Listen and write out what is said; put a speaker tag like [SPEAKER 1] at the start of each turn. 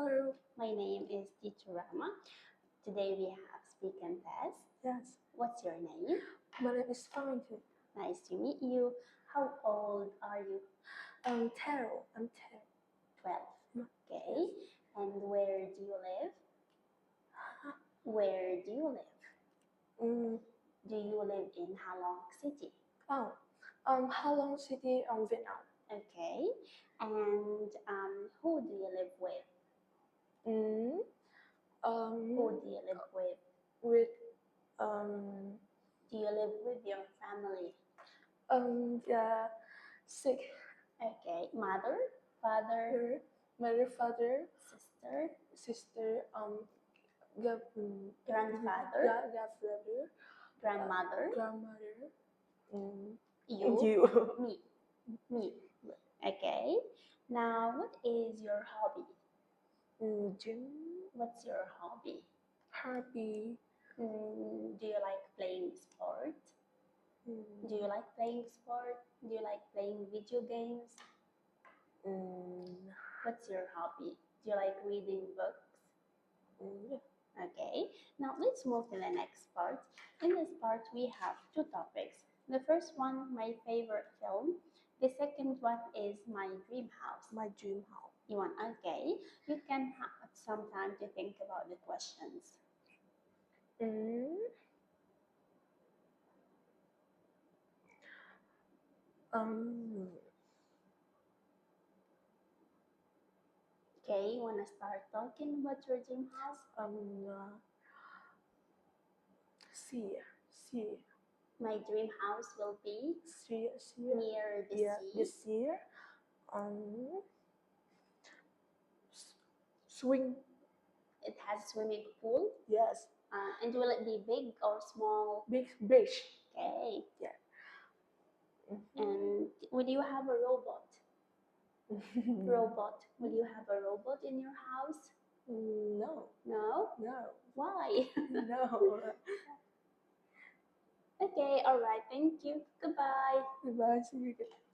[SPEAKER 1] Hello.
[SPEAKER 2] My name is Teacher Rama. Today we have speak and test.
[SPEAKER 1] Yes.
[SPEAKER 2] What's your name?
[SPEAKER 1] My name is Farrington.
[SPEAKER 2] Nice to meet you. How old are you?
[SPEAKER 1] Terrell. I'm 10.
[SPEAKER 2] 12. Okay. And where do you live? Where do you live? Do you live in Halong City?
[SPEAKER 1] Halong City, Vietnam.
[SPEAKER 2] Okay. And who do you live with?
[SPEAKER 1] Who
[SPEAKER 2] Who do you live with?
[SPEAKER 1] With
[SPEAKER 2] Do you live with your family?
[SPEAKER 1] yeah, sick.
[SPEAKER 2] Okay. Mother, father,
[SPEAKER 1] Mother, father,
[SPEAKER 2] sister,
[SPEAKER 1] grandfather,
[SPEAKER 2] grandmother,
[SPEAKER 1] grandmother.
[SPEAKER 2] you, me. Okay. Now, what is your hobby?
[SPEAKER 1] Gym.
[SPEAKER 2] What's your hobby?
[SPEAKER 1] Hobby.
[SPEAKER 2] Do you like playing sport? Do you like playing sport? Do you like playing video games? What's your hobby? Do you like reading books? Okay, now let's move to the next part. In this part, we have two topics. The first one, my favorite film. The second one is my dream house.
[SPEAKER 1] My dream house.
[SPEAKER 2] You want? Okay, you can have some time to think about the questions. Okay, you wanna start talking about your dream house?
[SPEAKER 1] See.
[SPEAKER 2] My dream house will be near the sea.
[SPEAKER 1] The sea. Swing.
[SPEAKER 2] It has swimming pool.
[SPEAKER 1] Yes.
[SPEAKER 2] And will it be big or small?
[SPEAKER 1] Big.
[SPEAKER 2] Okay.
[SPEAKER 1] Yeah.
[SPEAKER 2] And will you have a robot? Will you have a robot in your house?
[SPEAKER 1] No.
[SPEAKER 2] No?
[SPEAKER 1] No.
[SPEAKER 2] Why?
[SPEAKER 1] No.
[SPEAKER 2] Okay, all right. Thank you. Goodbye.
[SPEAKER 1] Goodbye. See you again.